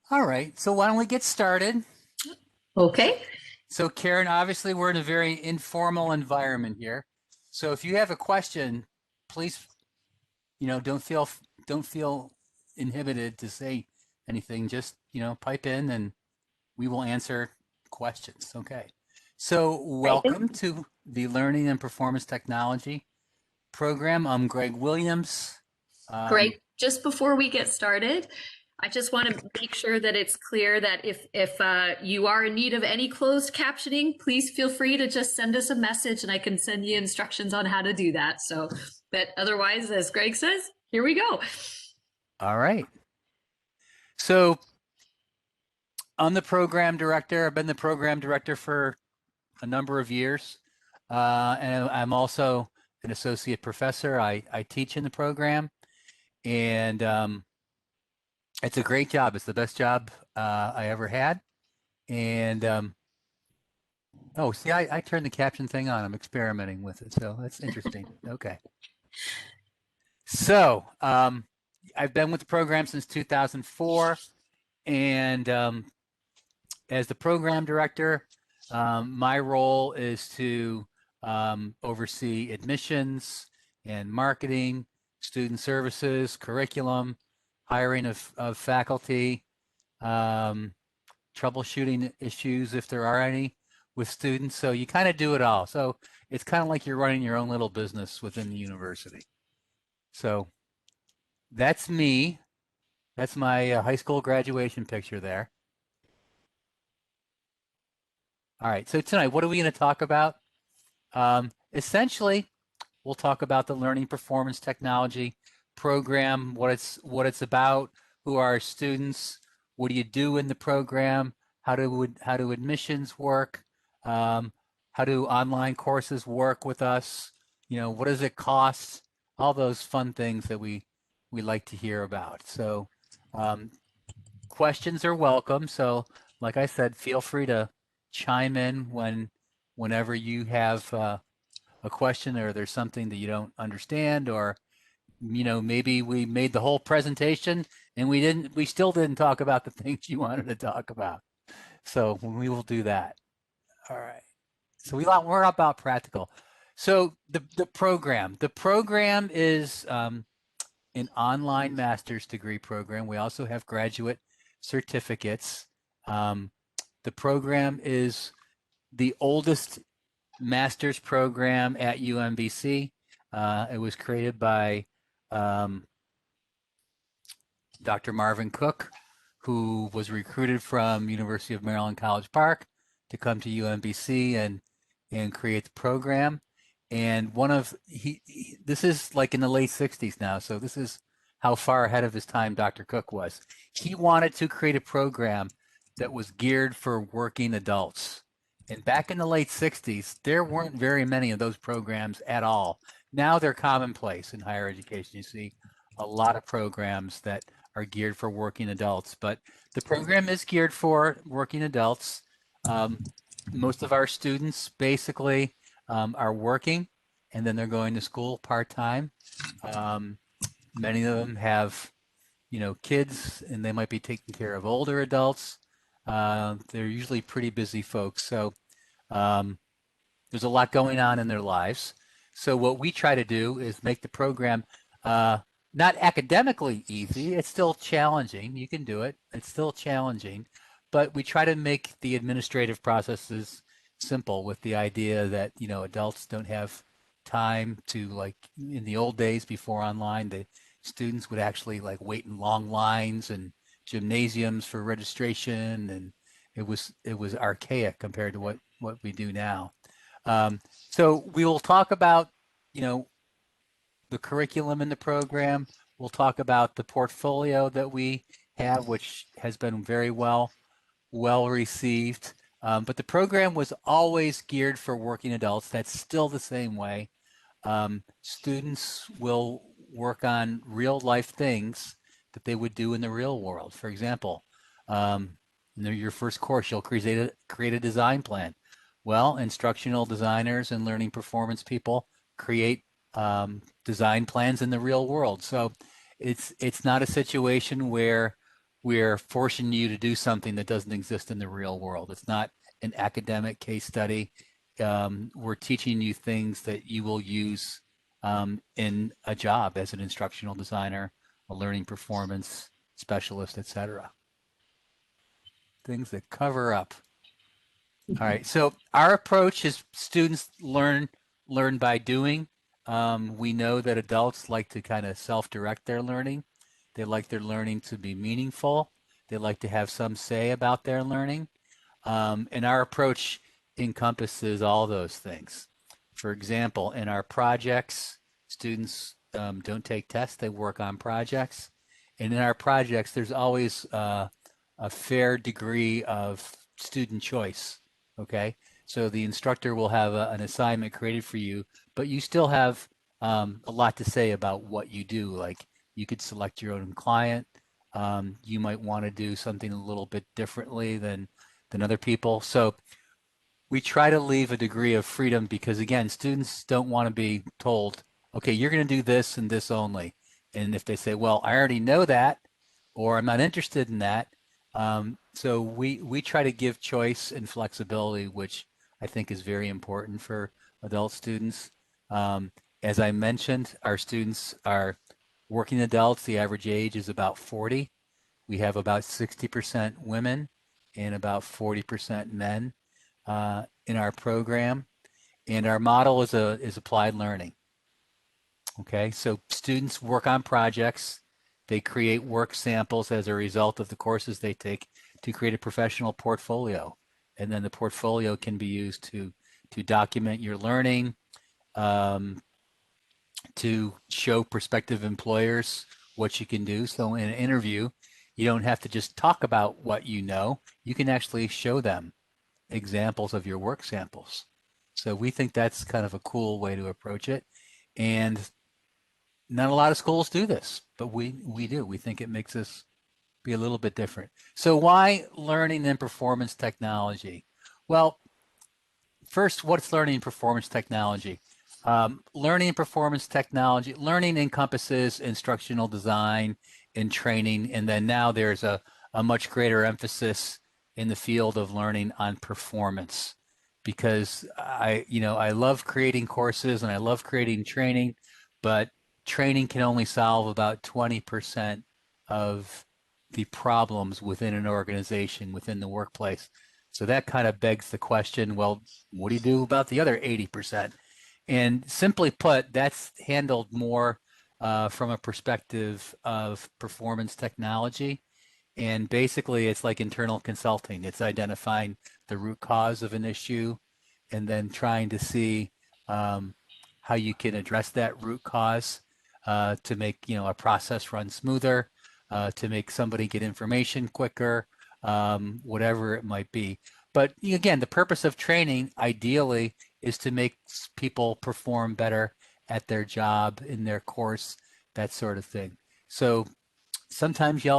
All right, so why don't we get started? Okay. So Karen, obviously we're in a very informal environment here. So if you have a question, please, don't feel inhibited to say anything. Just, pipe in and we will answer questions. Okay. So Right. welcome to the Learning and Performance Technology program. I'm Greg Williams. Um, Great. Just before we get started, I just want to make sure that it's clear that if you are in need of any closed captioning, please feel free to just send us a message and I can send you instructions on how to do that. So, but otherwise, as Greg says, here we go. all right. So I'm the program director. I've been the program director for a number of years. And I'm also an associate professor. I teach in the program, and it's a great job. It's the best job I ever had. And oh, see, I turned the caption thing on. I'm experimenting with it, so that's interesting. Okay. So I've been with the program since 2004, and as the program director, my role is to oversee admissions and marketing, student services, curriculum, hiring of faculty, um, troubleshooting issues if there are any with students. So you kind of do it all. So it's kind of like you're running your own little business within the university. So that's me. That's my high school graduation picture there. All right. So tonight, what are we going to talk about? Essentially, we'll talk about the Learning Performance Technology program, what it's about, who are our students, what do you do in the program, how do admissions work, um, how do online courses work with us, what does it cost, all those fun things that we like to hear about. So um, questions are welcome. So like I said, feel free to chime in whenever you have a question or there's something that you don't understand, or maybe we made the whole presentation and we still didn't talk about the things you wanted to talk about. So we will do that. All right. So we're about practical. So the program is an online master's degree program. We also have graduate certificates. um, the program is the oldest master's program at UMBC. It was created by um, Dr. Marvin Cook, who was recruited from University of Maryland College Park to come to UMBC and create the program. And this is like in the late 60s now, so this is how far ahead of his time Dr. Cook was. He wanted to create a program that was geared for working adults. And back in the late 60s, there weren't very many of those programs at all. Now they're commonplace in higher education. You see a lot of programs that are geared for working adults, but the program is geared for working adults. Um, Most of our students basically are working and then they're going to school part-time. Um, Many of them have, kids and they might be taking care of older adults. They're usually pretty busy folks. So um, there's a lot going on in their lives. So what we try to do is make the program uh, not academically easy. It's still challenging. You can do it. It's still challenging, but we try to make the administrative processes simple with the idea that adults don't have time to, like in the old days before online, the students would actually like wait in long lines and gymnasiums for registration, and it was archaic compared to what we do now. So we will talk about, you know, the curriculum in the program. We'll talk about the portfolio that we have, which has been very well received. But the program was always geared for working adults. That's still the same way. Students will work on real life things that they would do in the real world. For example, um, in your first course, you'll create a design plan. Well, instructional designers and learning performance people create design plans in the real world. So it's not a situation where we're forcing you to do something that doesn't exist in the real world. It's not an academic case study. We're teaching you things that you will use in a job as an instructional designer, a learning performance specialist, etc. Things that cover up. All right, so our approach is students learn by doing. We know that adults like to kind of self-direct their learning. They like their learning to be meaningful. They like to have some say about their learning. And our approach encompasses all those things. For example, in our projects, students don't take tests, they work on projects. And in our projects, there's always a fair degree of student choice. Okay, so the instructor will have an assignment created for you, but you still have a lot to say about what you do. Like you could select your own client. You might want to do something a little bit differently than other people. So we try to leave a degree of freedom because again, students don't want to be told, okay, you're going to do this and this only. And if they say, well, I already know that, or I'm not interested in that, so we try to give choice and flexibility, which I think is very important for adult students. As I mentioned, our students are working adults. The average age is about 40. We have about 60% women and about 40% men in our program. And our model is applied learning. Okay, so students work on projects. They create work samples as a result of the courses they take to create a professional portfolio. And then the portfolio can be used to document your learning, um, to show prospective employers what you can do. So in an interview, you don't have to just talk about what you know. You can actually show them examples of your work samples. So we think that's kind of a cool way to approach it. And not a lot of schools do this, but we do. We think it makes us be a little bit different. So why learning and performance technology? Well, first, what's learning and performance technology? Learning and performance technology, learning encompasses instructional design and training, and then now there's a much greater emphasis in the field of learning on performance because I love creating courses and I love creating training, but training can only solve about 20% of the problems within an organization, within the workplace. So that kind of begs the question, well, what do you do about the other 80%? And simply put, that's handled more from a perspective of performance technology. And basically, it's like internal consulting. It's identifying the root cause of an issue and then trying to see um, how you can address that root cause to make a process run smoother, to make somebody get information quicker, whatever it might be. But again, the purpose of training ideally is to make people perform better at their job, in their course, that sort of thing. So sometimes you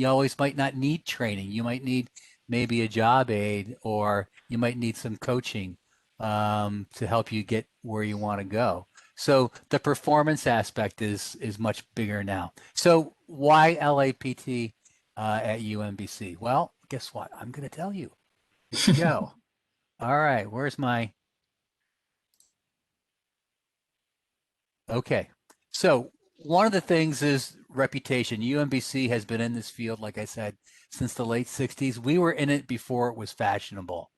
always might not need training. You might need maybe a job aid, or you might need some coaching to help you get where you want to go. So the performance aspect is much bigger now. So why LAPT at UMBC? Well, guess what? I'm going to tell you. Here we go. All right, where's my Okay. So one of the things is reputation. UMBC has been in this field, like I said, since the late 60s. We were in it before it was fashionable.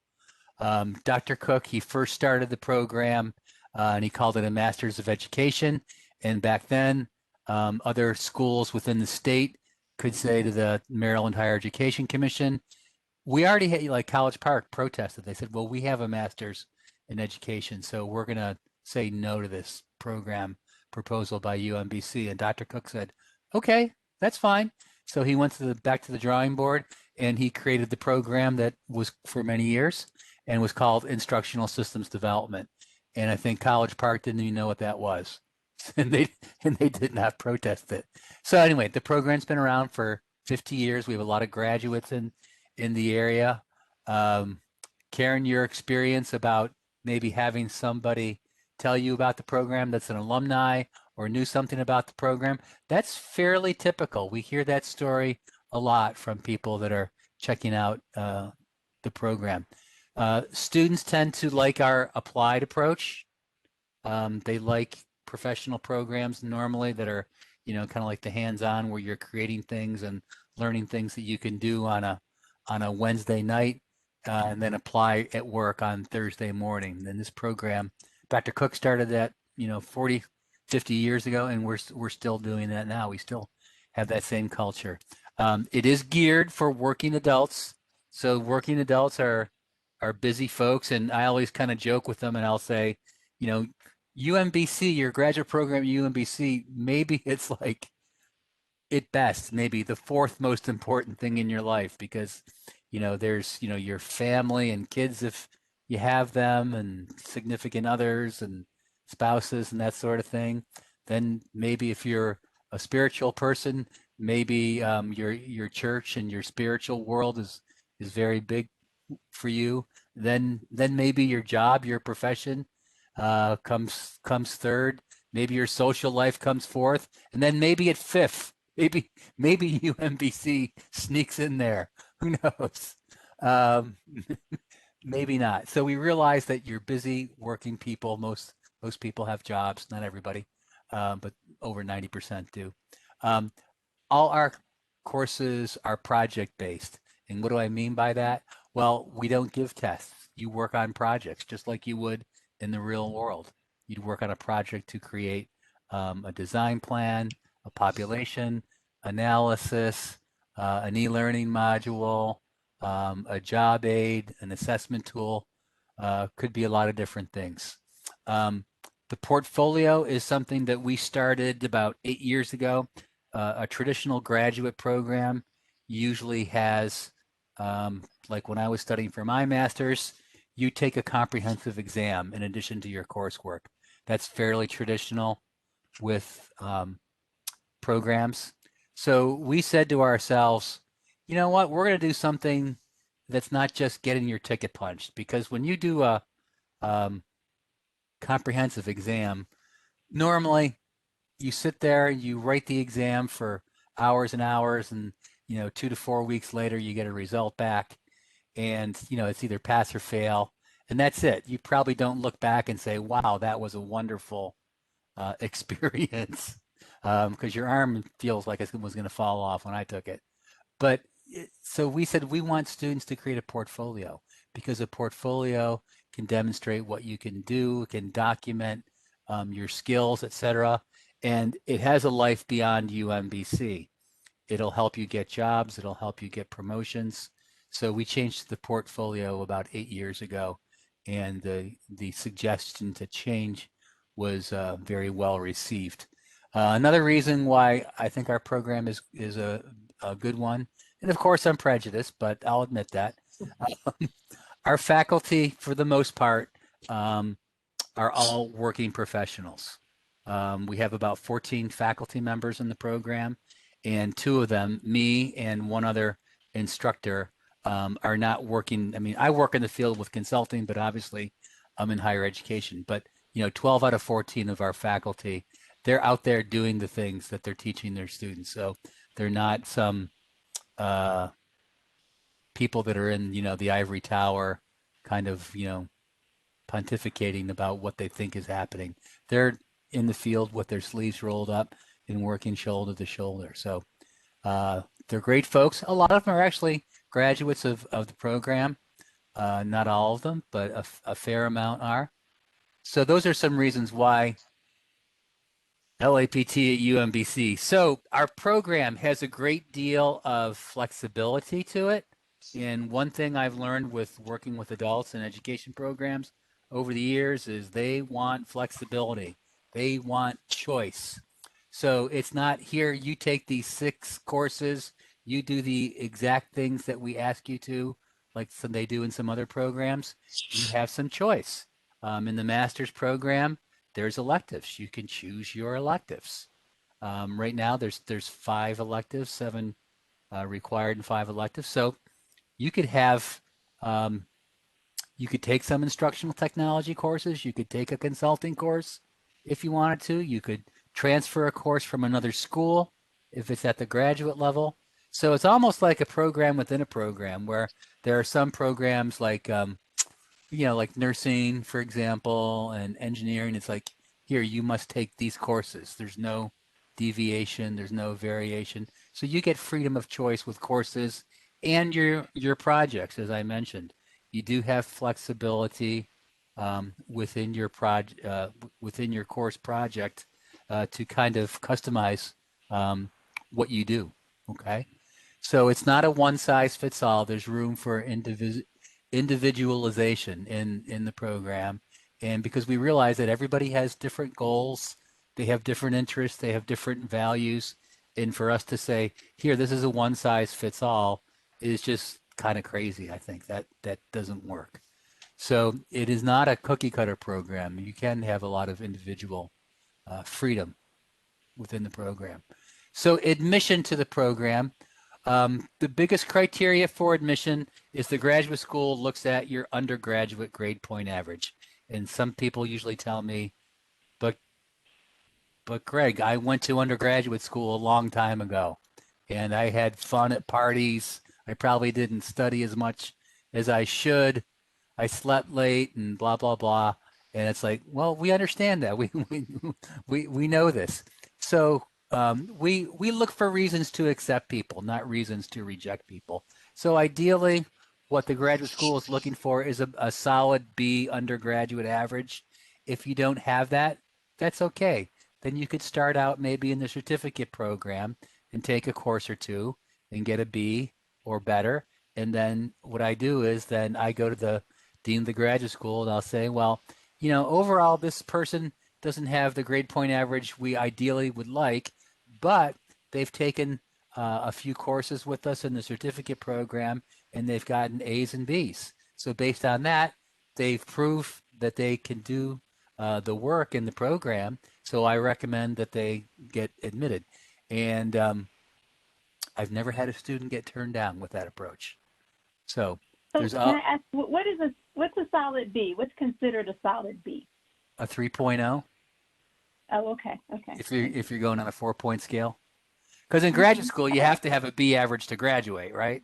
Dr. Cook, he first started the program and he called it a Master's of Education. And back then, other schools within the state could say to the Maryland Higher Education Commission, we already had, like College Park protested. They said, well, we have a master's in education, so we're going to say no to this program proposal by UMBC. And Dr. Cook said, okay, that's fine. So he went back to the drawing board and he created the program that was for many years and was called Instructional Systems Development. And I think College Park didn't even know what that was. And they did not protest it. So anyway, the program's been around for 50 years. We have a lot of graduates in the area. Um, Karen, your experience about maybe having somebody tell you about the program that's an alumni or knew something about the program, that's fairly typical. We hear that story a lot from people that are checking out the program. Students tend to like our applied approach. They like professional programs normally that are, kind of like the hands-on where you're creating things and learning things that you can do on a Wednesday night and then apply at work on Thursday morning. And this program, Dr. Cook started that, 40, 50 years ago, and we're still doing that now. We still have that same culture. It is geared for working adults. So working adults are busy folks, and I always kind of joke with them, and I'll say, you know, UMBC, your graduate program at UMBC, maybe it's like at best, maybe the fourth most important thing in your life because, there's, your family and kids if you have them and significant others and spouses and that sort of thing. Then maybe if you're a spiritual person, maybe your church and your spiritual world is very big for you. Then maybe your job, your profession comes third. Maybe your social life comes fourth, and then maybe at fifth. Maybe UMBC sneaks in there. Who knows? Um, maybe not. So we realize that you're busy working people. Most people have jobs. Not everybody, but over 90% do. Um, all our courses are project based. And what do I mean by that? Well, we don't give tests. You work on projects just like you would in the real world. You'd work on a project to create a design plan, a population analysis, an e-learning module, a job aid, an assessment tool. Could be a lot of different things. The portfolio is something that we started about 8 years ago. A traditional graduate program usually has, like when I was studying for my master's, you take a comprehensive exam in addition to your coursework. That's fairly traditional with programs. So we said to ourselves, you know what, we're going to do something that's not just getting your ticket punched, because when you do a um, comprehensive exam, normally you sit there, you write the exam for hours and hours, and 2 to 4 weeks later you get a result back, and it's either pass or fail, and that's it. You probably don't look back and say, "Wow, that was a wonderful experience," because your arm feels like it was going to fall off when I took it. But so we said we want students to create a portfolio because a portfolio can demonstrate what you can do, can document your skills, etc. And it has a life beyond UMBC. It'll help you get jobs. It'll help you get promotions. So we changed the portfolio about 8 years ago, and the suggestion to change was very well received. Another reason why I think our program is a good one, and of course I'm prejudiced, but I'll admit that. Our faculty, for the most part, um, are all working professionals. We have about 14 faculty members in the program, and two of them, me and one other instructor, are not working. I mean, I work in the field with consulting, but obviously I'm in higher education. But 12 out of 14 of our faculty, they're out there doing the things that they're teaching their students. So they're not some uh, people that are in, the ivory tower kind of, pontificating about what they think is happening. They're in the field with their sleeves rolled up and working shoulder to shoulder. So they're great folks. A lot of them are actually graduates of the program. Not all of them, but a fair amount are. So those are some reasons why LAPT at UMBC. So our program has a great deal of flexibility to it. And one thing I've learned with working with adults in education programs over the years is they want flexibility. They want choice. So it's not here, you take these 6 courses, you do the exact things that we ask you to, like some they do in some other programs. You have some choice. In the master's program, there's electives. You can choose your electives. Right now, there's 5 electives, 7 required and 5 electives. So you could have you could take some instructional technology courses. You could take a consulting course if you wanted to. You could transfer a course from another school if it's at the graduate level. So it's almost like a program within a program where there are some programs like like nursing, for example, and engineering. It's like, here, you must take these courses. There's no deviation, there's no variation. So you get freedom of choice with courses and your projects, as I mentioned. You do have flexibility within your within your course project to kind of customize um, what you do. Okay. So it's not a one size fits all. There's room for individualization in the program. And because we realize that everybody has different goals, they have different interests, they have different values. And for us to say, here, this is a one size fits all is just kind of crazy. I think that doesn't work. So it is not a cookie cutter program. You can have a lot of individual freedom within the program. So admission to the program, the biggest criteria for admission is the graduate school looks at your undergraduate grade point average. And some people usually tell me, but but Greg, I went to undergraduate school a long time ago and I had fun at parties. I probably didn't study as much as I should. I slept late and blah blah blah. And it's like, well, we understand that. We know this. So we look for reasons to accept people, not reasons to reject people. So ideally, what the graduate school is looking for is a solid B undergraduate average. If you don't have that, that's okay. Then you could start out maybe in the certificate program and take a course or two and get a B or better. And then what I do is then I go to the dean of the graduate school and I'll say, well, overall this person doesn't have the grade point average we ideally would like, but they've taken a few courses with us in the certificate program and they've gotten A's and B's. So based on that, they've proved that they can do the work in the program. So I recommend that they get admitted. And I've never had a student get turned down with that approach. So So there's can I ask, what's a solid B? What's considered a solid B? a 3.0 Oh, okay, okay. if you're going on a 4-point scale. Because in graduate Mhm. school, you have to have a B average to graduate, right?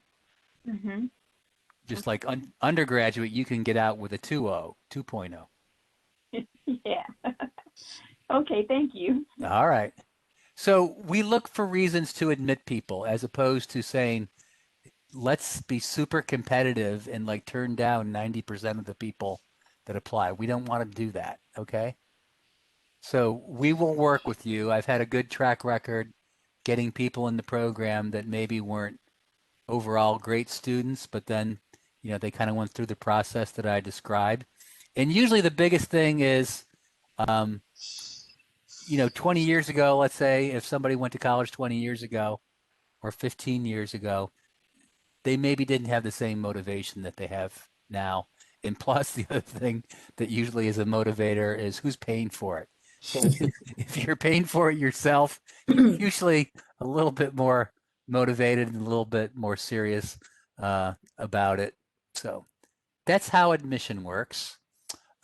Mhm. Just like undergraduate, you can get out with a 2.0, 2.0. Yeah. Okay, thank you. All right. So we look for reasons to admit people as opposed to saying, let's be super competitive and like turn down 90% of the people that apply. We don't want to do that. Okay. So we will work with you. I've had a good track record getting people in the program that maybe weren't overall great students, but then, they kind of went through the process that I described. And usually the biggest thing is, um, 20 years ago, let's say if somebody went to college 20 years ago or 15 years ago, they maybe didn't have the same motivation that they have now. And plus, the other thing that usually is a motivator is who's paying for it. So if you're paying for it yourself, you're usually a little bit more motivated and a little bit more serious about it. So that's how admission works.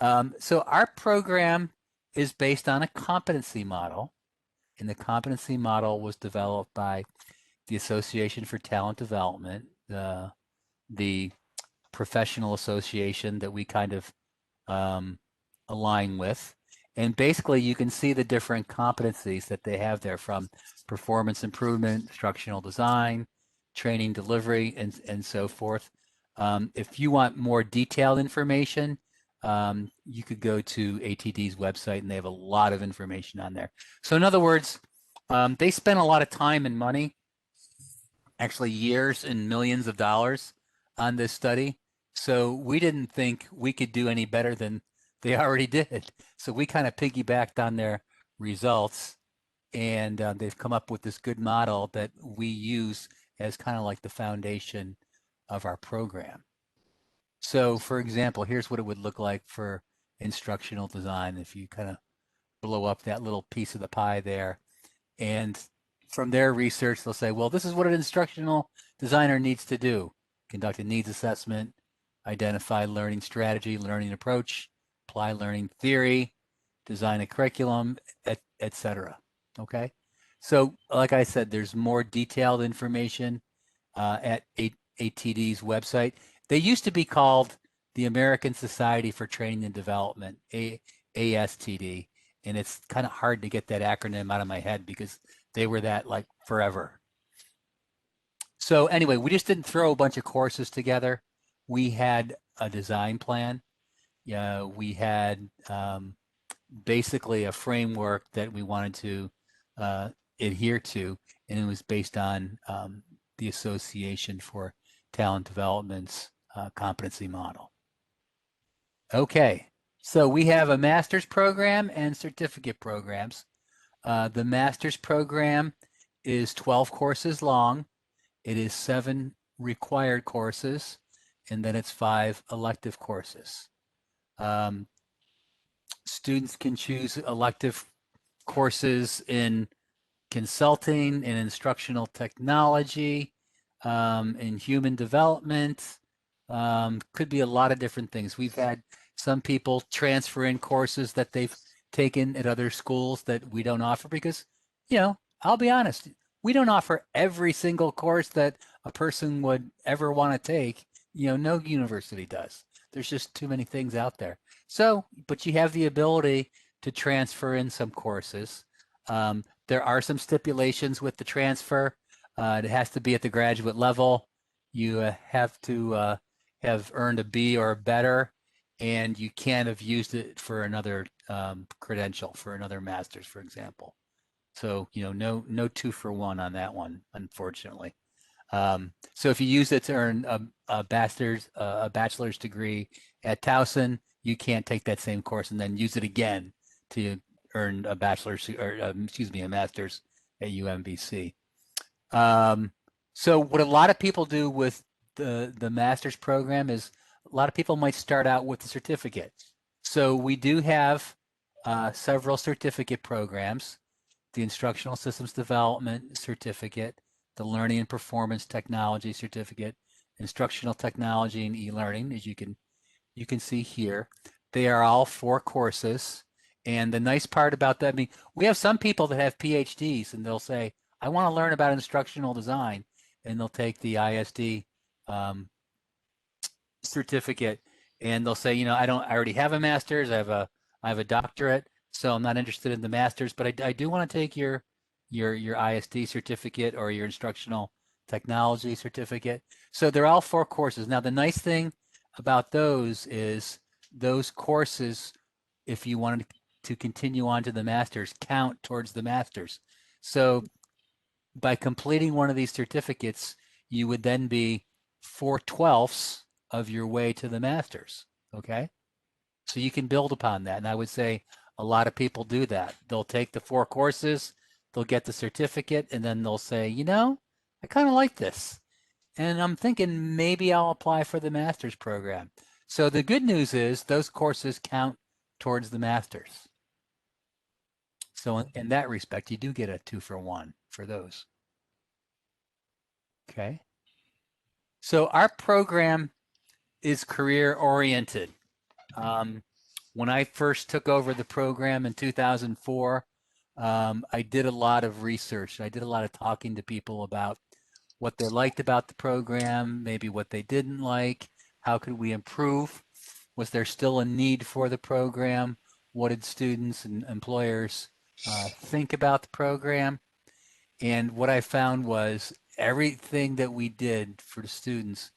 So our program is based on a competency model, and the competency model was developed by the Association for Talent Development, the professional association that we kind of um, align with. And basically, you can see the different competencies that they have there from performance improvement, instructional design, training delivery, and so forth. If you want more detailed information, you could go to ATD's website and they have a lot of information on there. So, in other words, they spend a lot of time and money, actually years and millions of dollars on this study. So we didn't think we could do any better than they already did. So we kind of piggybacked on their results and they've come up with this good model that we use as kind of like the foundation of our program. So for example, here's what it would look like for instructional design if you kind of blow up that little piece of the pie there. And from their research, they'll say, well, this is what an instructional designer needs to do. Conduct a needs assessment, identify learning strategy, learning approach, apply learning theory, design a curriculum, etc. Okay? So, like I said, there's more detailed information at ATD's website. They used to be called the American Society for Training and Development, ASTD, and it's kind of hard to get that acronym out of my head because they were that like forever. So anyway, we just didn't throw a bunch of courses together. We had a design plan. Yeah, we had basically a framework that we wanted to adhere to, and it was based on the Association for Talent Development's competency model. Okay, so we have a master's program and certificate programs. The master's program is 12 courses long. It is 7 required courses, and then it's 5 elective courses. Students can choose elective courses in consulting, in instructional technology, in human development. Could be a lot of different things. We've had some people transfer in courses that they've taken at other schools that we don't offer because, I'll be honest, we don't offer every single course that a person would ever want to take. No university does. There's just too many things out there. So, but you have the ability to transfer in some courses. There are some stipulations with the transfer. It has to be at the graduate level. You have to have earned a B or better, and you can't have used it for another credential, for another master's, for example. So, no 2-for-1 on that one, unfortunately. So if you use it to earn a bachelor's degree at Towson, you can't take that same course and then use it again to earn a bachelor's, or a master's at UMBC. So what a lot of people do with the master's program is a lot of people might start out with the certificate. So we do have several certificate programs: the Instructional Systems Development Certificate, the Learning and Performance Technology Certificate, Instructional Technology and E-Learning, as you can see here. They are all 4 courses. And the nice part about that, we have some people that have PhDs and they'll say, I want to learn about instructional design, and they'll take the ISD certificate, and they'll say, I already have a master's, I have a doctorate, so I'm not interested in the master's, but I do want to take your ISD certificate or your instructional technology certificate. So they're all 4 courses. Now the nice thing about those is those courses, if you wanted to continue on to the master's, count towards the master's. So by completing one of these certificates, you would then be 4/12 of your way to the master's. Okay, so you can build upon that, and I would say a lot of people do that. They'll take the 4 courses, they'll get the certificate, and then they'll say, I kind of like this, and I'm thinking maybe I'll apply for the master's program. So the good news is those courses count towards the master's. So in that respect, you do get a 2-for-1 for those. Okay. So our program is career oriented. When I first took over the program in 2004, I did a lot of research. I did a lot of talking to people about what they liked about the program, maybe what they didn't like, how could we improve? Was there still a need for the program? What did students and employers think about the program? And what I found was everything that we did for the students,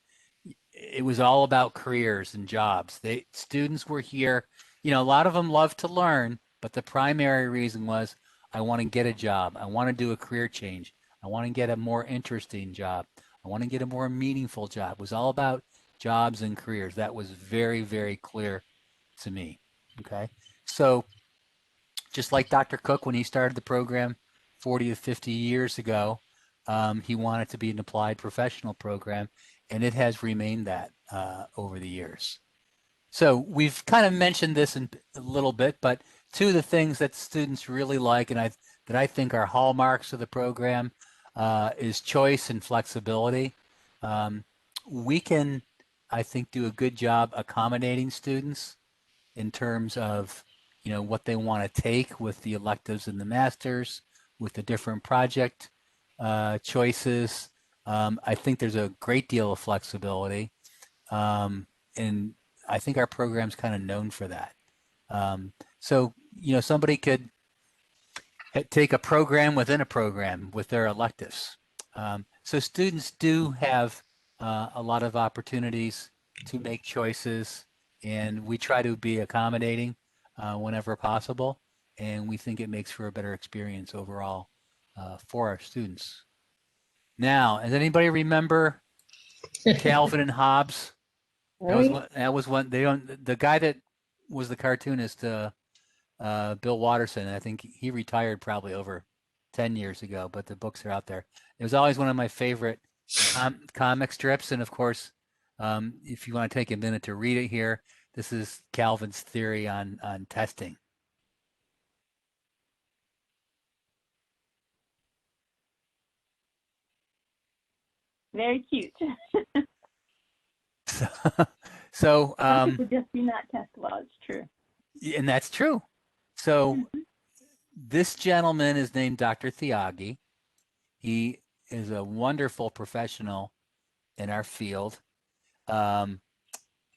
it was all about careers and jobs. Students were here, a lot of them love to learn, but the primary reason was, I want to get a job. I want to do a career change. I want to get a more interesting job. I want to get a more meaningful job. It was all about jobs and careers. That was very, very clear to me. Okay. So just like Dr. Cook, when he started the program 40 to 50 years ago, he wanted to be an applied professional program, and it has remained that over the years. So we've kind of mentioned this in a little bit, but 2 of the things that students really like, and that I think are hallmarks of the program, is choice and flexibility. We can, I think, do a good job accommodating students in terms of what they want to take with the electives and the masters, with the different project choices. I think there's a great deal of flexibility, and I think our program's kind of known for that. So, somebody could take a program within a program with their electives. So students do have a lot of opportunities to make choices, and we try to be accommodating whenever possible, and we think it makes for a better experience overall for our students. Now, does anybody remember Calvin and Hobbes? Right? That was one. They don't. The guy that was the cartoonist, Bill Watterson. I think he retired probably over 10 years ago, but the books are out there. It was always one of my favorite comic strips, and of course, if you want to take a minute to read it here, this is Calvin's theory on testing. Very cute. So, Some people just do not test well. It's true. and that's true. So this gentleman is named Dr. Thiagi. He is a wonderful professional in our field. Um,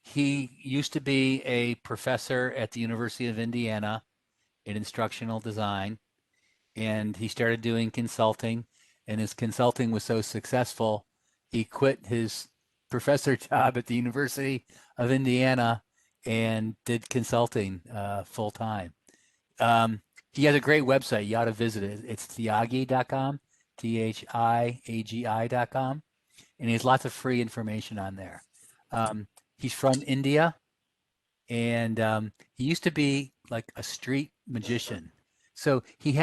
he used to be a professor at the University of Indiana in instructional design, and he started doing consulting, and his consulting was so successful, he quit his professor job at the University of Indiana and did consulting full time. He has a great website. You ought to visit it. It's thiagi.com, thiagi.com, and he has lots of free information on there. He's from India, and he used to be like a street magician. So he's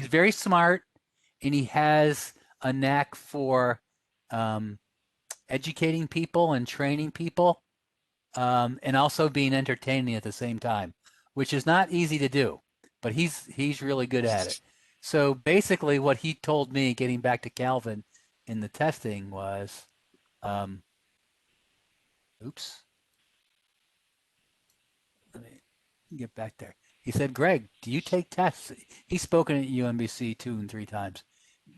very smart, and he has a knack for educating people and training people, and also being entertaining at the same time, which is not easy to do, but he's really good at it. So basically, what he told me, getting back to Calvin in the testing, was, oops, let me get back there. He said, Greg, do you take tests? He's spoken at UMBC 2 and 3 times.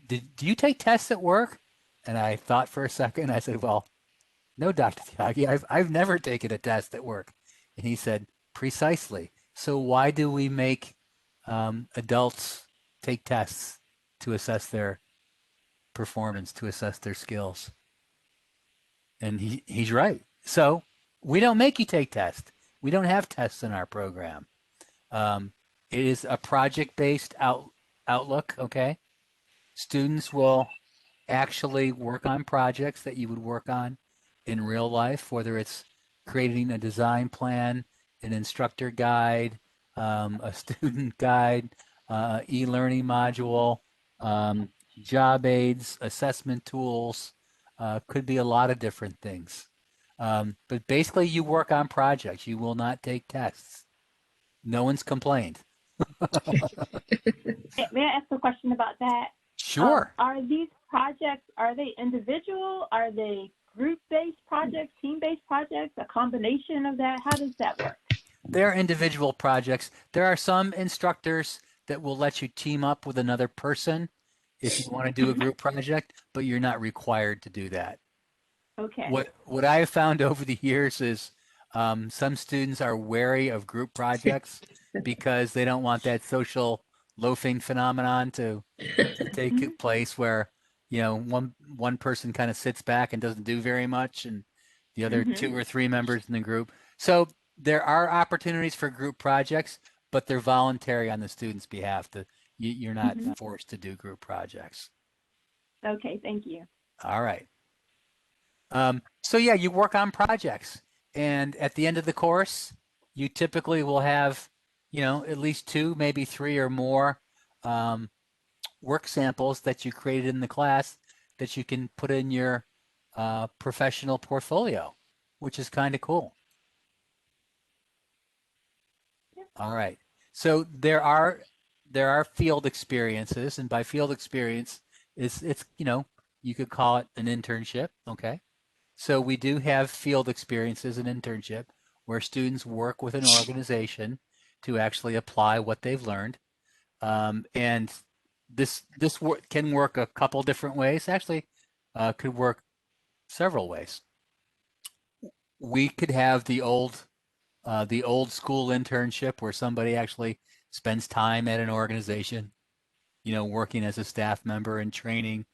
Do you take tests at work? And I thought for a second. I said, well, no, Dr. Tyagi, I've never taken a test at work. And he said, precisely. So why do we make adults take tests to assess their performance, to assess their skills? And he's right. So we don't make you take tests. We don't have tests in our program. It is a project-based outlook, okay? Students will actually work on projects that you would work on in real life, whether it's creating a design plan, an instructor guide, a student guide, e-learning module, job aids, assessment tools, could be a lot of different things. But basically you work on projects. You will not take tests. No one's complained. May I ask a question about that? Sure. Are these projects, are they individual? Are they group-based projects, team-based projects, a combination of that? How does that work? They're individual projects. There are some instructors that will let you team up with another person if you want to do a group project, but you're not required to do that. Okay. What I have found over the years is some students are wary of group projects because they don't want that social loafing phenomenon to take place where, one person kind of sits back and doesn't do very much, and the other 2 or 3 members in the group. So there are opportunities for group projects, but they're voluntary on the student's behalf. You're not forced to do group projects. Okay, thank you. All right. So yeah, you work on projects, and at the end of the course, you typically will have, at least 2, maybe 3 or more work samples that you created in the class that you can put in your professional portfolio, which is kind of cool. All right. So there are field experiences, and by field experience, it's you could call it an internship. Okay. So we do have field experiences and internship where students work with an organization to actually apply what they've learned. And this can work a couple different ways. Actually, could work several ways. We could have the old school internship where somebody actually spends time at an organization, working as a staff member and training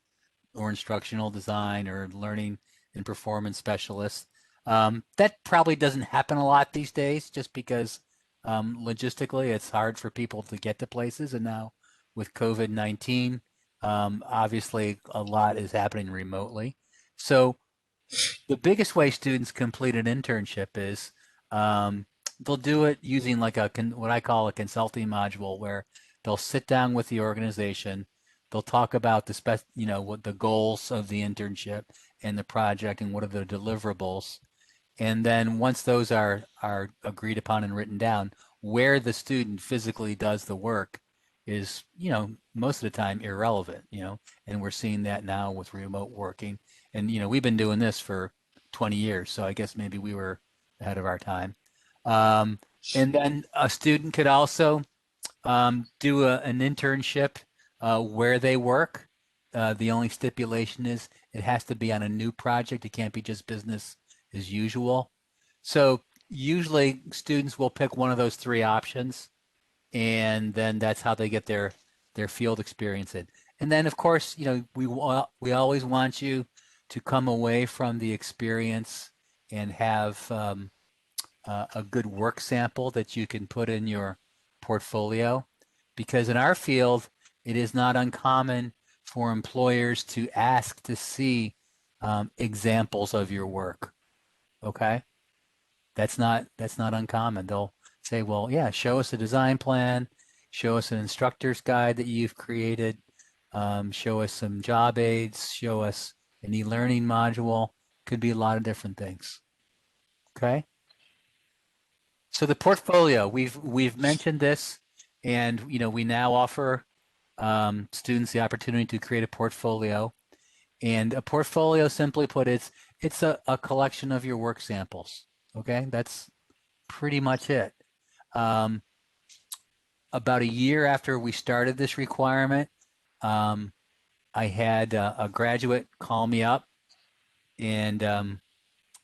or instructional design or learning and performance specialist. That probably doesn't happen a lot these days just because logistically it's hard for people to get to places. And now with COVID-19, obviously a lot is happening remotely. So the biggest way students complete an internship is um, they'll do it using like what I call a consulting module where they'll sit down with the organization, they'll talk about what the goals of the internship and the project and what are the deliverables, and then once those are agreed upon and written down, where the student physically does the work is, most of the time irrelevant, and we're seeing that now with remote working. And, we've been doing this for 20 years, so I guess maybe we were ahead of our time. Um, and then a student could also do an internship where they work. The only stipulation is it has to be on a new project. It can't be just business as usual. So usually students will pick one of those three options, and then that's how they get their field experience in. And then of course, we always want you to come away from the experience and have a good work sample that you can put in your portfolio. Because in our field, it is not uncommon for employers to ask to see examples of your work. Okay, that's not uncommon. They'll say, well, yeah, show us a design plan, show us an instructor's guide that you've created, show us some job aids, show us an e-learning module. Could be a lot of different things. Okay. So the portfolio, we've mentioned this, and we now offer students the opportunity to create a portfolio. And a portfolio, simply put, it's a collection of your work samples. Okay, that's pretty much it. Um, about a year after we started this requirement, um, I had a graduate call me up, and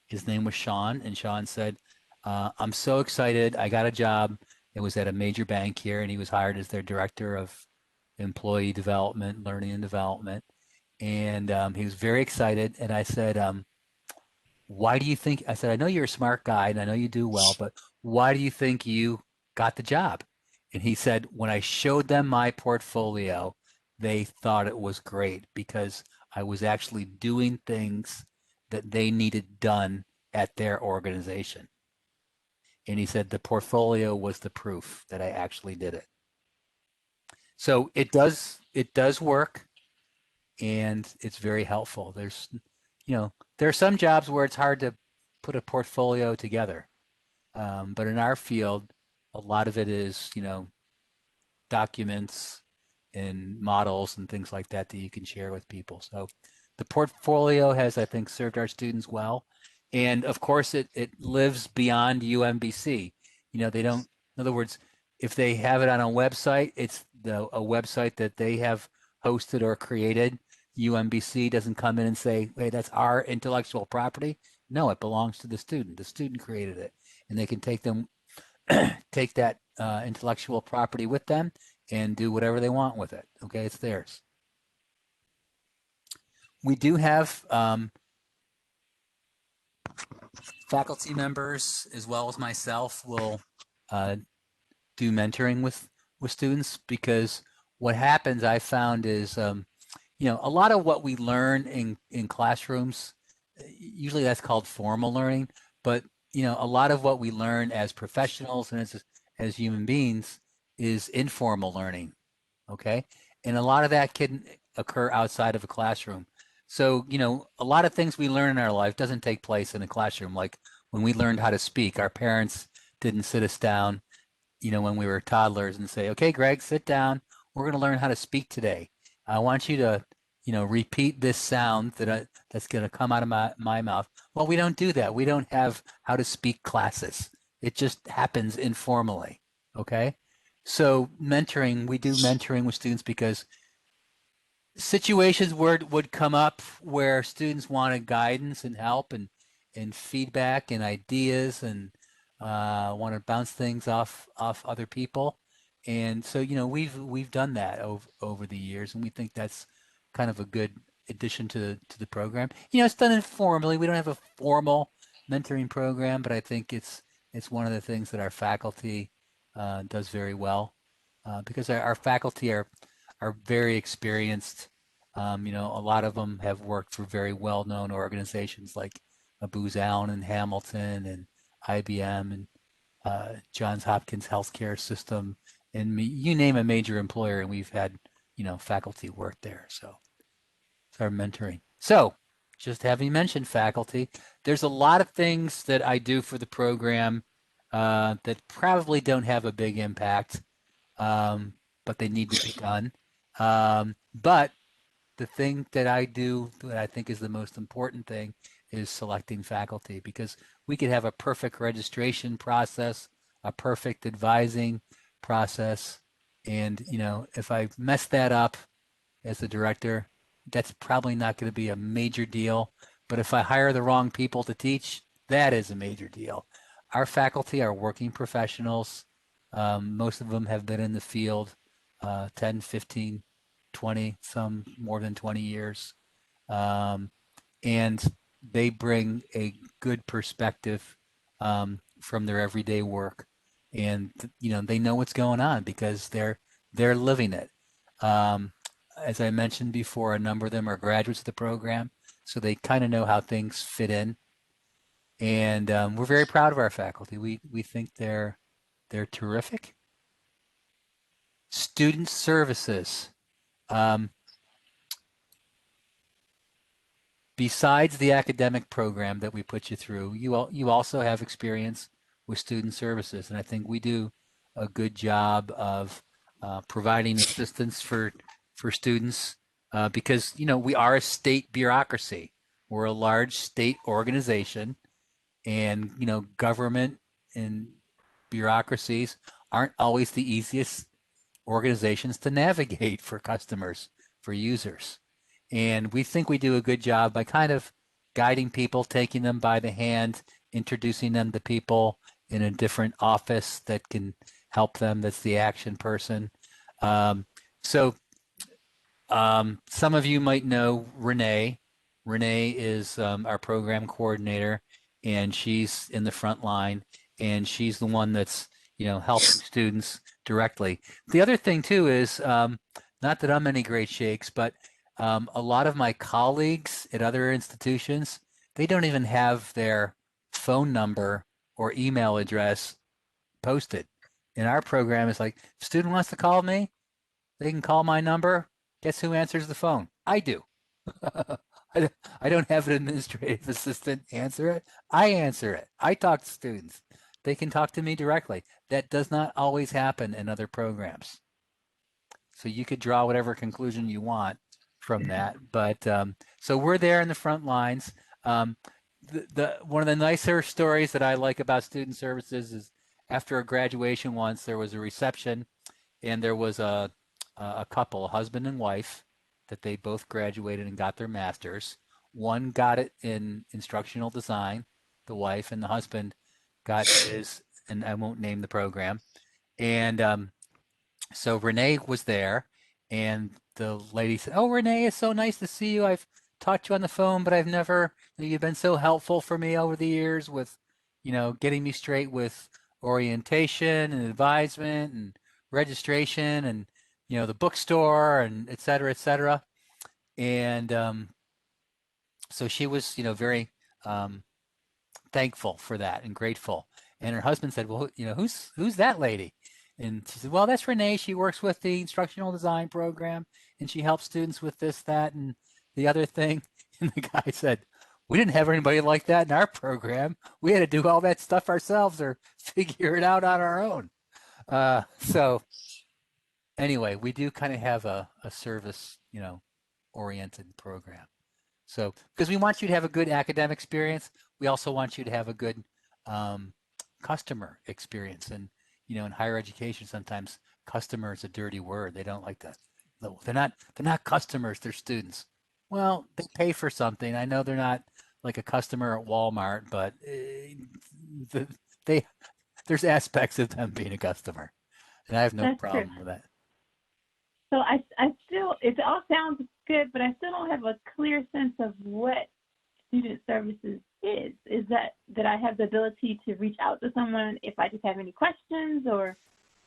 his name was Sean, and Sean said, I'm so excited. I got a job. It was at a major bank here, and he was hired as their director of employee development, learning and development. And he was very excited. And I said, why do you think, I said, I know you're a smart guy and I know you do well, but why do you think you got the job? And he said, when I showed them my portfolio, they thought it was great because I was actually doing things that they needed done at their organization. And he said the portfolio was the proof that I actually did it. So it does work, and it's very helpful. There are some jobs where it's hard to put a portfolio together. But in our field, a lot of it is, documents and models and things like that that you can share with people. So the portfolio has, I think, served our students well. And of course, it lives beyond UMBC. They don't, in other words, if they have it on a website, it's a website that they have hosted or created. UMBC doesn't come in and say, hey, that's our intellectual property. No, it belongs to the student. The student created it, and they can take that intellectual property with them and do whatever they want with it. Okay, it's theirs. We do have faculty members as well as myself will uh, do mentoring with students, because what happens I found is a lot of what we learn in classrooms, usually that's called formal learning, but a lot of what we learn as professionals and as human beings is informal learning. Okay, and a lot of that can occur outside of a classroom. So a lot of things we learn in our life doesn't take place in a classroom. Like when we learned how to speak, our parents didn't sit us down when we were toddlers and say, okay, Greg, sit down. We're going to learn how to speak today. I want you to, repeat this sound that's going to come out of my mouth. Well, we don't do that. We don't have how to speak classes. It just happens informally. Okay. So we do mentoring with students because situations would come up where students wanted guidance and help and feedback and ideas and want to bounce things off other people. And so, we've done that over the years, and we think that's kind of a good addition to the program. It's done informally. We don't have a formal mentoring program, but I think it's one of the things that our faculty does very well, because our faculty are very experienced. A lot of them have worked for very well-known organizations like Booz Allen and Hamilton and IBM and Johns Hopkins Healthcare System, and you name a major employer, and we've had faculty work there. So it's our mentoring. So just having mentioned faculty, there's a lot of things that I do for the program that probably don't have a big impact, but they need to be done. But the thing that I do that I think is the most important thing is selecting faculty, because we could have a perfect registration process, a perfect advising process, and if I mess that up as the director, that's probably not going to be a major deal. But if I hire the wrong people to teach, that is a major deal. Our faculty are working professionals. Most of them have been in the field 10, 15, 20, some more than 20 years. And they bring a good perspective from their everyday work. And they know what's going on because they're living it. As I mentioned before, a number of them are graduates of the program, so they kind of know how things fit in. And we're very proud of our faculty. We think they're terrific. Student services. Besides the academic program that we put you through, you also have experience with student services, and I think we do a good job of providing assistance for students because we are a state bureaucracy. We're a large state organization, and government and bureaucracies aren't always the easiest organizations to navigate for customers, for users. And we think we do a good job by kind of guiding people, taking them by the hand, introducing them to people in a different office that can help them. That's the action person. So some of you might know Renee. Renee is our program coordinator, and she's in the front line, and she's the one that's helping students directly. The other thing too is not that I'm any great shakes, but a lot of my colleagues at other institutions, they don't even have their phone number or email address posted. In our program, it's like, if a student wants to call me, they can call my number. Guess who answers the phone? I do. I don't have an administrative assistant answer it. I answer it. I talk to students. They can talk to me directly. That does not always happen in other programs. So you could draw whatever conclusion you want from that. But so we're there in the front lines. One of the nicer stories that I like about student services is after a graduation once, there was a reception, and there was a couple, a husband and wife, that they both graduated and got their masters. One got it in instructional design, the wife, and the husband got his, and I won't name the program. And so Renee was there, and the lady said, "Oh, Renee, it's so nice to see you. I've talked to you on the phone, but I've never, you've been so helpful for me over the years with, getting me straight with orientation and advisement and registration and, the bookstore and et cetera, et cetera." And so she was, very thankful for that and grateful. And her husband said, "Well, who's that lady?" And she said, "Well, that's Renee. She works with the instructional design program, and she helps students with this, that, and the other thing." And the guy said, "We didn't have anybody like that in our program. We had to do all that stuff ourselves or figure it out on our own." So anyway, we do kind of have a service, oriented program. So, because we want you to have a good academic experience, we also want you to have a good customer experience. And, in higher education, sometimes customer is a dirty word. They don't like to No, they're not customers, they're students. Well, they pay for something. I know they're not like a customer at Walmart, but the, they there's aspects of them being a customer, and I have no That's true. problem with that. So I still, it all sounds good, but I still don't have a clear sense of what student services is. Is that I have the ability to reach out to someone if I just have any questions, or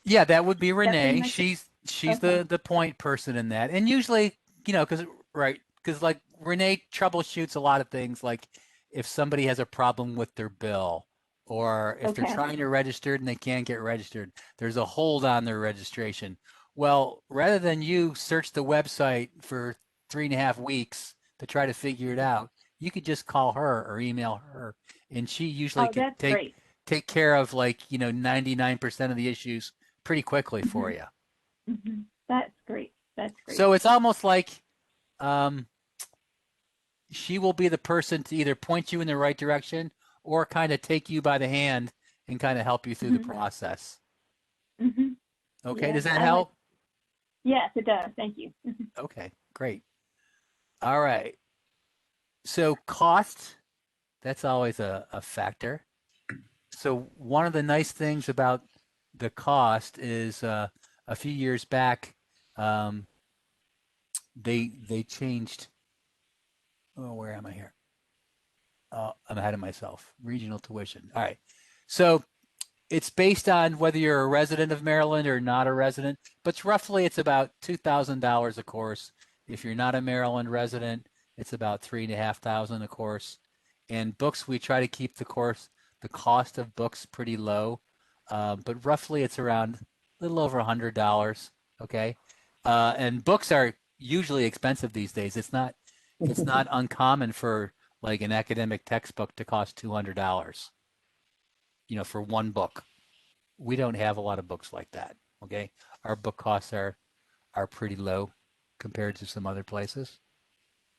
Yeah, that would be that pretty Renee. much it? She's Okay. the point person in that. And usually, because right, because like Renee troubleshoots a lot of things like if somebody has a problem with their bill or if they're Okay. trying to register and they can't get registered, there's a hold on their registration. Well, rather than you search the website for 3.5 weeks to try to figure it out, you could just call her or email her, and she usually Oh, could that's take great. take care of like 99% of the issues pretty quickly for Hmm. you. Hmm. That's great. That's great. So it's almost like um, she will be the person to either point you in the right direction or kind of take you by the hand and kind of help you through the Hmm. process. Hmm. Okay, Yeah, does that I went. help? Yes, it does. Thank you. Okay, great. All right. So cost, that's always a factor. So one of the nice things about the cost is a few years back, um, they changed. Oh, where am I here? I'm ahead of myself. Regional tuition. All right. So it's based on whether you're a resident of Maryland or not a resident, but roughly it's about $2,000 a course. If you're not a Maryland resident, it's about 3,500 a course. And books, we try to keep the cost of books pretty low, but roughly it's around a little over $100. Okay, and books are usually expensive these days. It's not uncommon for like an academic textbook to cost $200, for one book. We don't have a lot of books like that. Okay, our book costs are pretty low compared to some other places.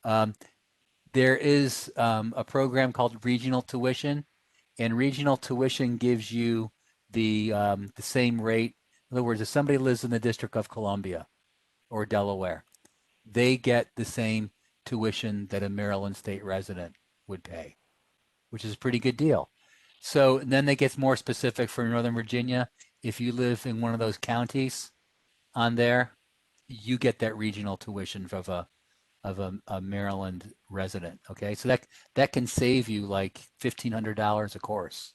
Um, there is a program called regional tuition, and regional tuition gives you the same rate. In other words, if somebody lives in the District of Columbia or Delaware, they get the same tuition that a Maryland state resident would pay, which is a pretty good deal. So then they get more specific for Northern Virginia. If you live in one of those counties on there, you get that regional tuition of a Maryland resident. Okay, so that can save you like $1,500 a course.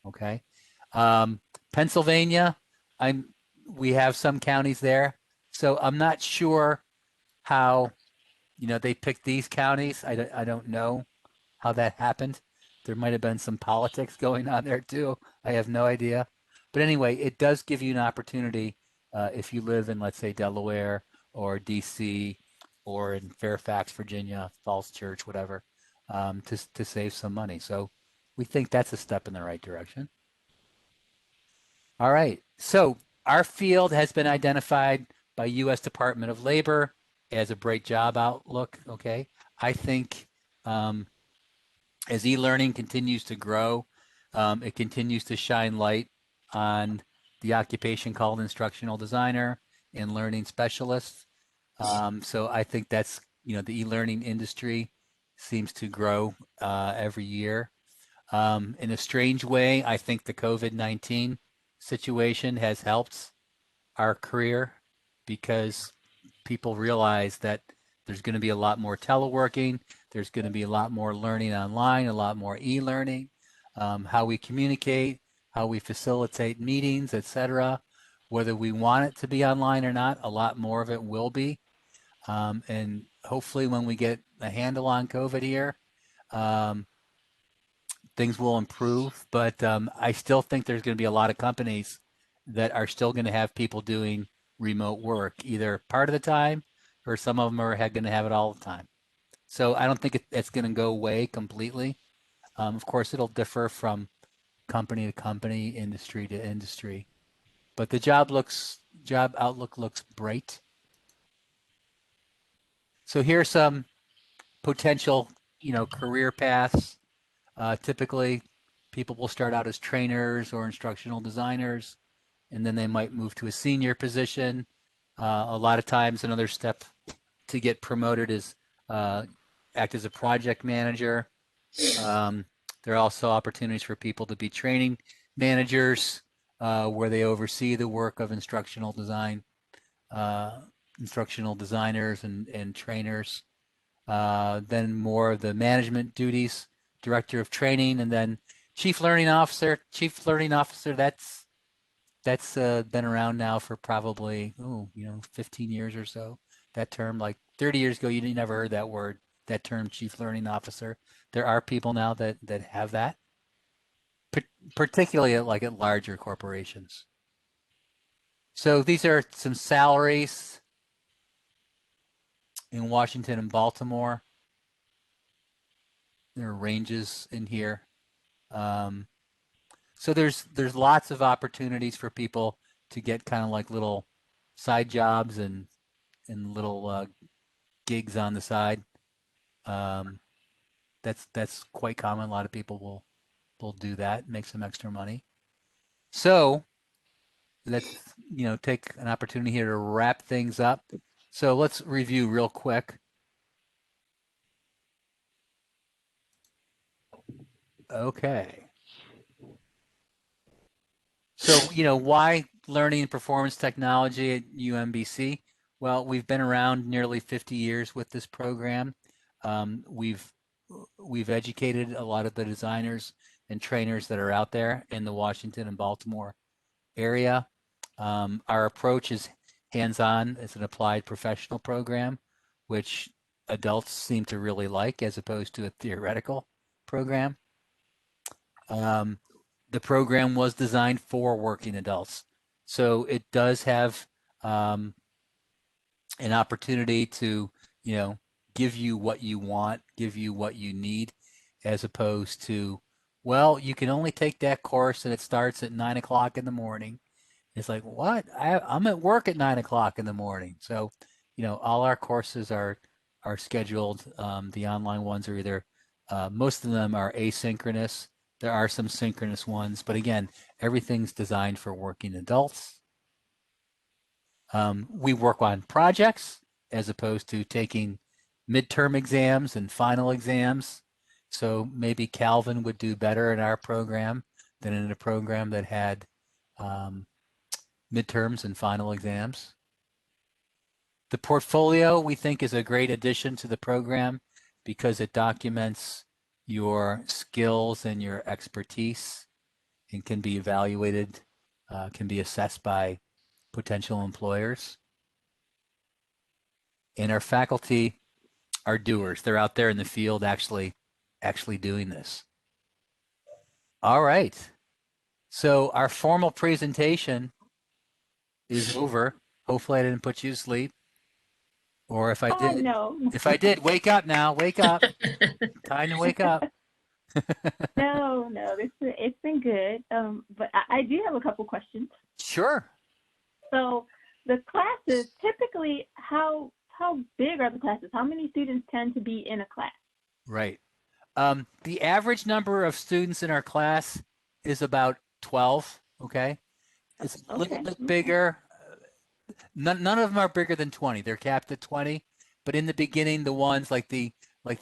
Okay, um, Pennsylvania, I'm we have some counties there, so I'm not sure how they picked these counties. I don't know how that happened. There might have been some politics going on there too. I have no idea. But anyway, it does give you an opportunity if you live in, let's say, Delaware or DC or in Fairfax, Virginia, Falls Church, whatever, to save some money. So we think that's a step in the right direction. All right. So our field has been identified by U.S. Department of Labor as a bright job outlook. Okay. I think um, as e-learning continues to grow, it continues to shine light on the occupation called instructional designer and learning specialist. So I think that's, the e-learning industry seems to grow every year. In a strange way, I think the COVID-19 situation has helped our career because people realize that there's going to be a lot more teleworking, there's going to be a lot more learning online, a lot more e-learning, how we communicate, how we facilitate meetings, etc. Whether we want it to be online or not, a lot more of it will be. And hopefully, when we get a handle on COVID here, um, things will improve. But I still think there's going to be a lot of companies that are still going to have people doing remote work, either part of the time or some of them are going to have it all the time. So I don't think it's going to go away completely. Of course, it'll differ from company to company, industry to industry. But the job outlook looks bright. So here's some potential, career paths. Typically, people will start out as trainers or instructional designers, and then they might move to a senior position. A lot of times, another step to get promoted is act as a project manager. Um, there are also opportunities for people to be training managers, where they oversee the work of uh, instructional designers and trainers. Then more of the management duties, director of training, and then chief learning officer. Chief learning officer, that's been around now for probably 15 years or so. That term, like 30 years ago, you never heard that word, that term, chief learning officer. There are people now that have that, particularly at larger corporations. So these are some salaries in Washington and Baltimore. There are ranges in here. Um, so there's lots of opportunities for people to get kind of like little side jobs and little gigs on the side. Um, that's quite common. A lot of people will do that, make some extra money. So let's take an opportunity here to wrap things up. So let's review real quick. Okay. So, why learning and performance technology at UMBC? Well, we've been around nearly 50 years with this program. Um, we've we've educated a lot of the designers and trainers that are out there in the Washington and Baltimore area. Our approach is hands-on. It's an applied professional program, which adults seem to really like as opposed to a theoretical program. Um, the program was designed for working adults. So it does have um, an opportunity to, you know, give you what you want, give you what you need, as opposed to, well, you can only take that course and it starts at 9 o'clock in the morning. It's like, what? I'm at work at 9 o'clock in the morning. So, all our courses are scheduled. The online ones are either, most of them are asynchronous. There are some synchronous ones, but again, everything's designed for working adults. We work on projects as opposed to taking midterm exams and final exams. So maybe Calvin would do better in our program than in a program that had um, midterms and final exams. The portfolio we think is a great addition to the program because it documents your skills and your expertise and can be evaluated, can be assessed by potential employers. And our faculty are doers. They're out there in the field actually doing this. All right. So our formal presentation is over. Hopefully I didn't put you to sleep. Or if I Oh, did, no. wake up now. Wake up. Time to wake up. No, it's been good. But I do have a couple questions. Sure. So the classes, typically, how big are the classes? How many students tend to be in a class? Right. The average number of students in our class is about 12. Okay. It's a little Okay. bit bigger. None of them are bigger than 20. They're capped at 20. But in the beginning, the ones like the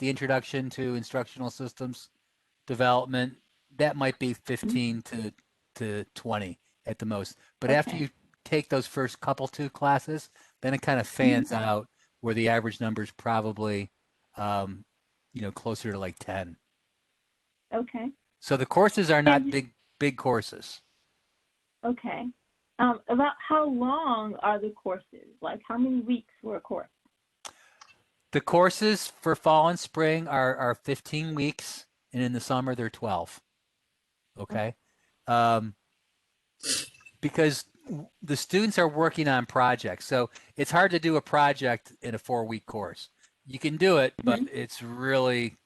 introduction to instructional systems development, that might be 15 to 20 at the most. But after Okay. you take those first couple two classes, then it kind of Mhm. fans out where the average number is probably closer to like 10. Okay. So the courses are not And big courses. okay. About how long are the courses? Like how many weeks for a course? The courses for fall and spring are 15 weeks, and in the summer they're 12. Okay. Um, because the students are working on projects. So it's hard to do a project in a 4-week course. You can do it, but Mm-hmm. it's really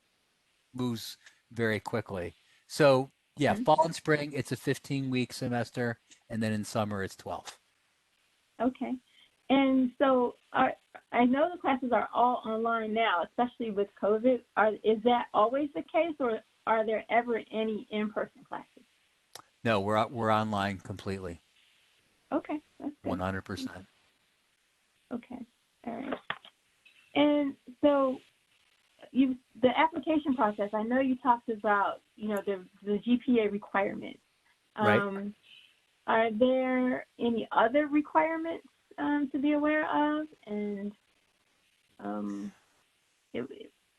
moves very quickly. So yeah, fall and spring, it's a 15-week semester, and then in summer it's 12. Okay. And so I know the classes are all online now, especially with COVID. Is that always the case, or are there ever any in-person classes? No, we're online completely, Okay, that's good. 100%. Okay. All right. And so the application process, I know you talked about, the GPA requirements. Right. Are there any other requirements to be aware of? And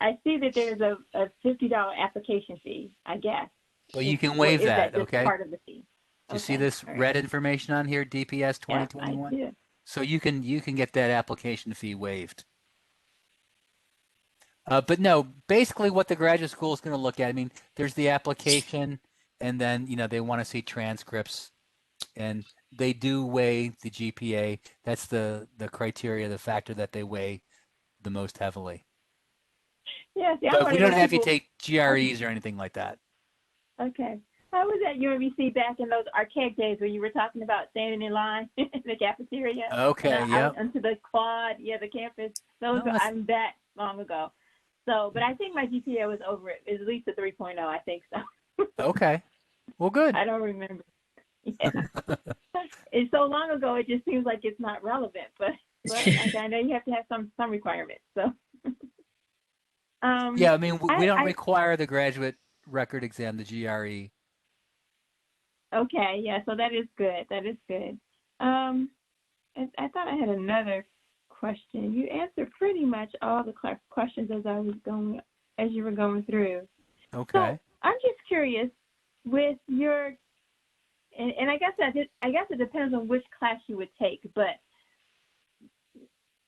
I see that there's a $50 application fee, I guess. Well, you can waive Is that that, just okay? part of the fee? Do you see Okay. this All right. red information on here, DPS Yeah, I 2021? do. So you can get that application fee waived. But no, basically what the graduate school is going to look at, I mean, there's the application, and then, they want to see transcripts, and they do weigh the GPA. That's the criteria, the factor that they weigh the most heavily. Yeah, see, I'm But one we of don't those have you people. take GREs or anything like that. Okay. I was at UMBC back in those archaic days where you were talking about standing in line in the cafeteria and Okay, out yep. onto the quad, the campus. No, that's I'm that long ago. So, but I think my GPA was over it, at least a 3.0. I think so. okay. Well, good. I don't remember. Yeah. It's so long ago, it just seems like it's not relevant. But I know you have to have some requirements. So, Yeah, I mean, we don't I require the graduate record exam, the GRE. okay, yeah. So that is good. That is good. I thought I had another question. You answered pretty much all the questions as you were going through. Okay. So I'm just curious with your, and I guess it depends on which class you would take, but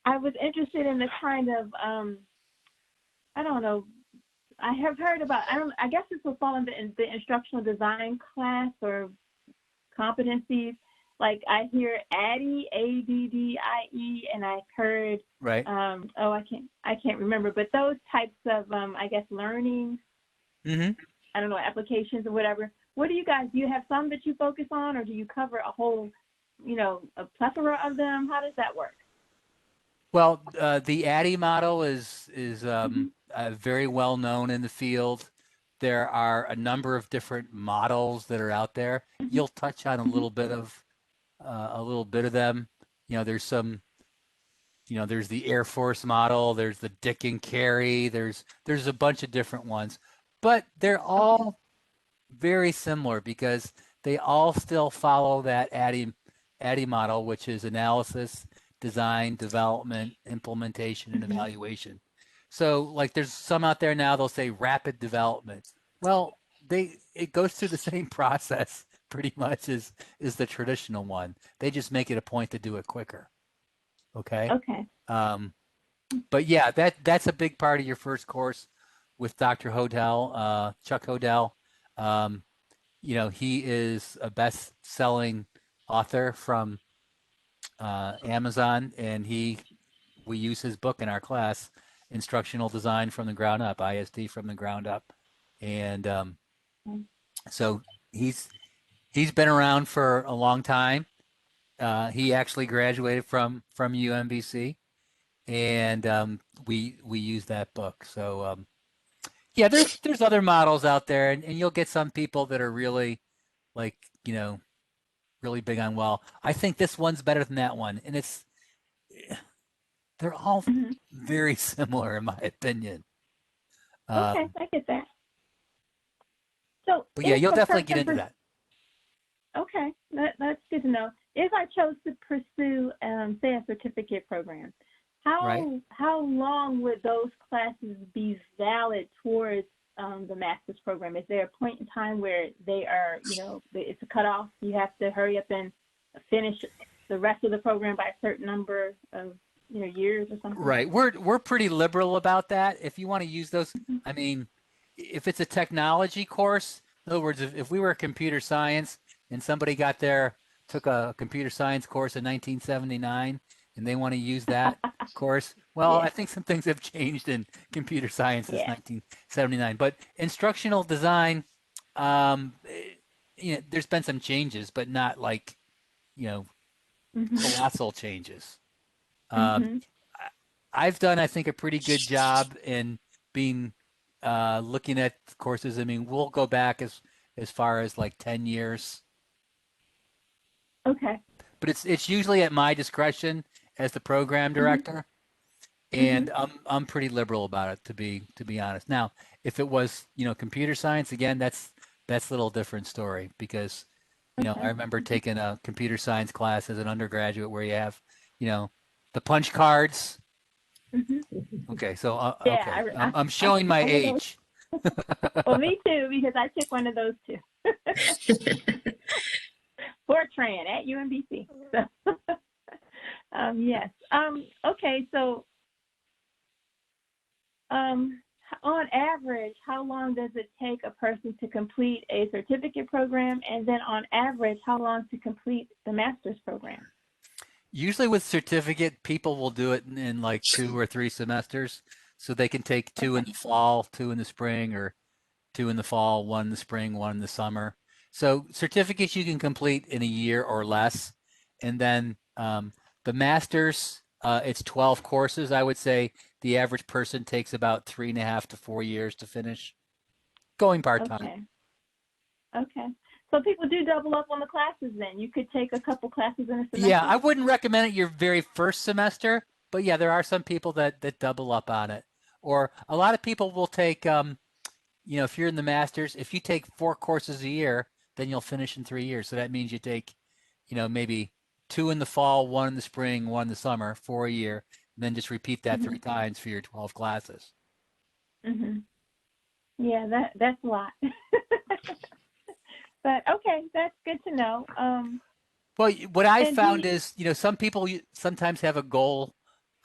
I was interested in the kind of, I don't know, I have heard about, I guess this will fall in the instructional design class or competencies. Like I hear ADDIE, ADDIE, and I've heard, Right. I can't remember, but those types of, I guess, learning, Mm-hmm. I don't know, applications or whatever. What do you have some that you focus on, or do you cover a whole, a plethora of them? How does that work? Well, the ADDIE model is Mm-hmm. very well known in the field. There are a number of different models that are out there. Mm-hmm. You'll touch on a little bit of them. There's some. There's the Air Force model. There's the Dick and Carry. There's a bunch of different ones, but they're Okay. all very similar because they all still follow that ADDIE model, which is analysis, design, development, implementation, and Mm-hmm. evaluation. So, like, there's some out there now, they'll say rapid development. Well, it goes through the same process pretty much as the traditional one. They just make it a point to do it quicker. Okay. Okay. Um, but yeah, that's a big part of your first course with Dr. Hodel, Chuck Hodel. Um, he is a best-selling author from Amazon, and we use his book in our class, Instructional Design from the Ground Up, ISD from the Ground Up, and so he's he's been around for a long time. He actually graduated from UMBC, and we use that book. So yeah, there's other models out there, and you'll get some people that are really like really big on, well, I think this one's better than that one, and they're all Mm-hmm. very similar in my opinion. Okay, Um, I get that. So but yeah, if you'll a definitely get person, into that. okay, that's good to know. If I chose to pursue, say, a certificate program, Right. how long would those classes be valid towards the master's program? Is there a point in time where they are, it's a cutoff? You have to hurry up and finish the rest of the program by a certain number of, years or something? Right. We're pretty liberal about that. If you want to use those, Mm-hmm. I mean, if it's a technology course, in other words, if we were computer science and somebody took a computer science course in 1979 and they want to use that course, well, Yeah, I think some things have changed in computer science since yeah. 1979. But instructional design, um, there's been some changes, but not like, you know, Mm-hmm. colossal changes. Um, Mm-hmm. I've done, I think, a pretty good job in being looking at courses. I mean, we'll go back as far as like 10 years, Okay. but it's usually at my discretion, as the program Mhm. director, Mhm. and I'm pretty liberal about it to be honest. Now, if it was, computer science, again, that's a little different story because, I Okay. remember taking a computer science class as an undergraduate where you have, you know, the punch cards. Mhm. Okay, so Yeah, okay, I'm I showing took my one of those. age. Well, me too, because I took one of those too. Fortran at UMBC. So, yes. Okay. So, um, on average, how long does it take a person to complete a certificate program? And then on average, how long to complete the master's program? Usually with certificate, people will do it in like 2 or 3 semesters, so they can take two in Okay. the fall, two in the spring, or two in the fall, one in the spring, one in the summer. So certificates you can complete in a year or less. And then the master's, it's 12 courses. I would say the average person takes about 3.5 to 4 years to finish going part-time. Okay. Okay. So people do double up on the classes then. You could take a couple classes in a Yeah, semester? I wouldn't recommend it your very first semester, but yeah, there are some people that double up on it. Or a lot of people will take if you're in the masters, if you take 4 courses a year, then you'll finish in 3 years. So that means you take, maybe two in the fall, one in the spring, one in the summer for a year, and then just repeat that Mm-hmm. 3 times for your 12 classes. Mm-hmm. Yeah, that's a lot. But okay, that's good to know. Well, what I And do found you, is, some people sometimes have a goal.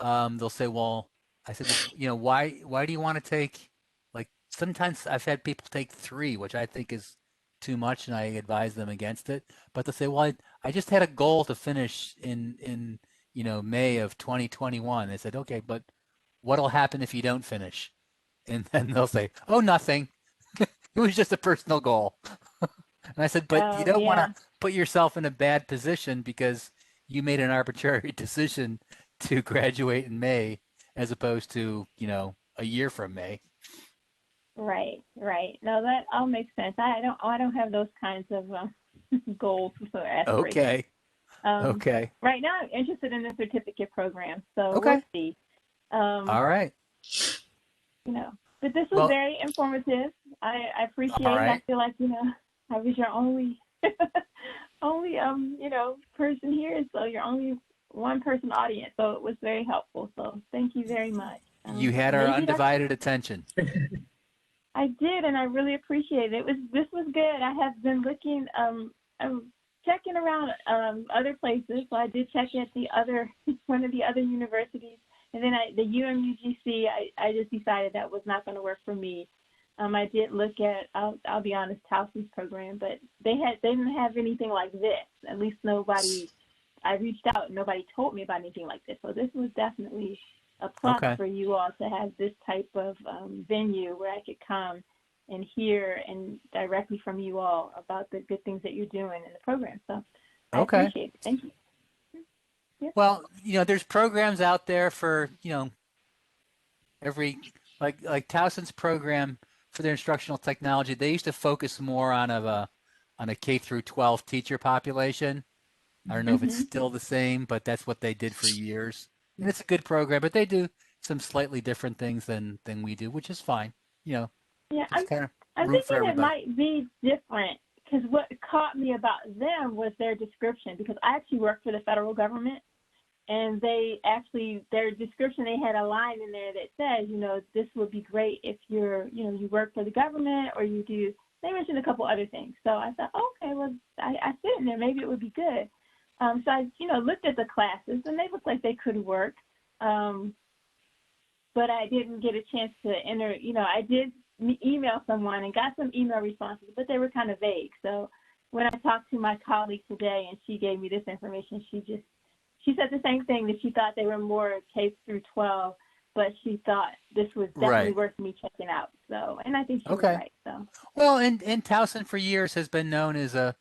They'll say, well, I said, well, why do you want to take, like, sometimes I've had people take three, which I think is too much, and I advise them against it. But they'll say, well, I just had a goal to finish in May of 2021. I said, okay, but what'll happen if you don't finish? And then they'll say, oh, nothing. It was just a personal goal. And I said, but you oh don't want to yeah, put yourself in a bad position because you made an arbitrary decision to graduate in May as opposed to, a year from May. right, right. No, that all makes sense. I don't have those kinds of goals or aspirations. Okay. Um, Okay. right now I'm interested in the certificate program, so we'll Okay. see. Um, All right. you know, but this was Well, very informative. I all appreciate it. I right. feel like, I was your only only person here, so you're only one person audience. So it was very helpful. So thank you very much. You had our Maybe that's undivided attention. I did, and I really appreciate it. This was good. I have been looking I'm checking around other places. So I did check at the other one of the other universities, and then the UMUGC. I just decided that was not going to work for me. I did look at I'll be honest, Towson's program, but they didn't have anything like this. At least nobody. I reached out, and nobody told me about anything like this. So this was definitely a plus Okay. for you all to have this type of venue where I could come and hear and directly from you all about the good things that you're doing in the program. So I Okay. appreciate it. Thank you. Yeah. Well, there's programs out there for, every like Towson's program for their instructional technology. They used to focus more on a K through 12 teacher population. I don't know if it's Mhm. still the same, but that's what they did for years. And it's a good program, but they do some slightly different things than we do, which is fine. You know, Yeah, it's kind of I'm room for thinking it everybody. might be different because what caught me about them was their description because I actually work for the federal government. And they actually, their description, they had a line in there that says, this would be great if you work for the government or you do, they mentioned a couple other things. So I thought, okay, well, I fit in there. Maybe it would be good. So I, looked at the classes and they looked like they could work. Um, but I didn't get a chance to enter, I did email someone and got some email responses, but they were kind of vague. So when I talked to my colleague today and she gave me this information, she said the same thing, that she thought they were more K through 12, but she thought this was definitely Right. worth me checking out. So, and I think she was Okay. right. So, Well, and Towson for years has been known as a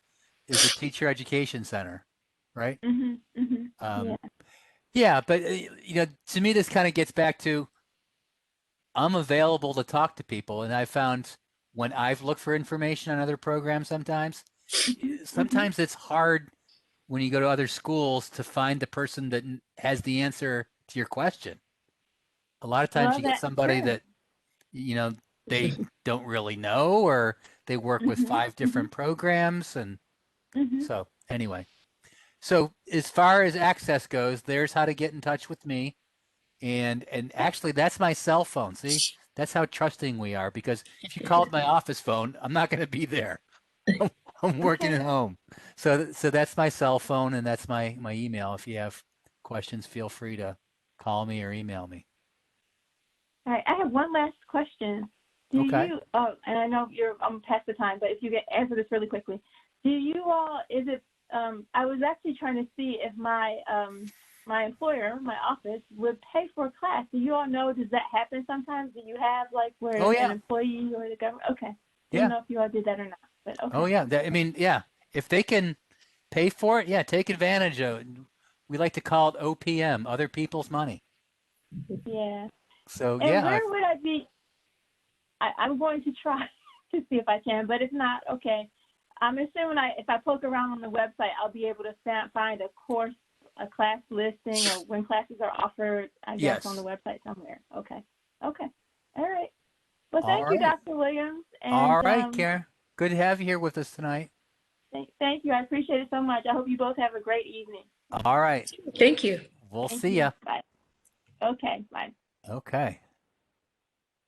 teacher education center, right? yeah, Um, yeah, but to me, this kind of gets back to I'm available to talk to people, and I found when I've looked for information on other programs, mhm, mhm, sometimes it's hard when you go to other schools to find the person that has the answer to your question. A lot of times Well, you get that's somebody true. that, you know, they don't really know, or they work with Mhm. 5 different Mhm. programs. And Mhm. so anyway, so as far as access goes, there's how to get in touch with me. And actually that's my cell phone. See, that's how trusting we are, because if you called my office phone, I'm not going to be there. I'm working Okay. at home. So that's my cell phone, and that's my email. If you have questions, feel free to call me or email me. All right. I have one last question. Do Okay. you? And I know I'm past the time, but if you can answer this really quickly, do you all? Is it? I was actually trying to see if my employer, my office, would pay for a class. Do you all know? Does that happen sometimes? Do you have like Oh where an yeah. employee or the government? Okay. Didn't Yeah. know if you all did that or not, but Oh okay. yeah. I mean, yeah. If they can pay for it, yeah, take advantage of it. We like to call it OPM, other people's money. Yeah. So And yeah, where would I be? I'm going to try to see if I can, but if not, okay. I'm assuming if I poke around on the website, I'll be able to find a course, a class listing, or when classes are offered, I guess, on the yes. website somewhere. Okay. Okay. All right. Well, All thank you, right. Dr. Williams. And All right, Karen. Good to have you here with us tonight. thank you. I appreciate it so much. I hope you both have a great evening. All right. Thank you. We'll Thank see you. ya. Bye. Okay. Bye. Okay.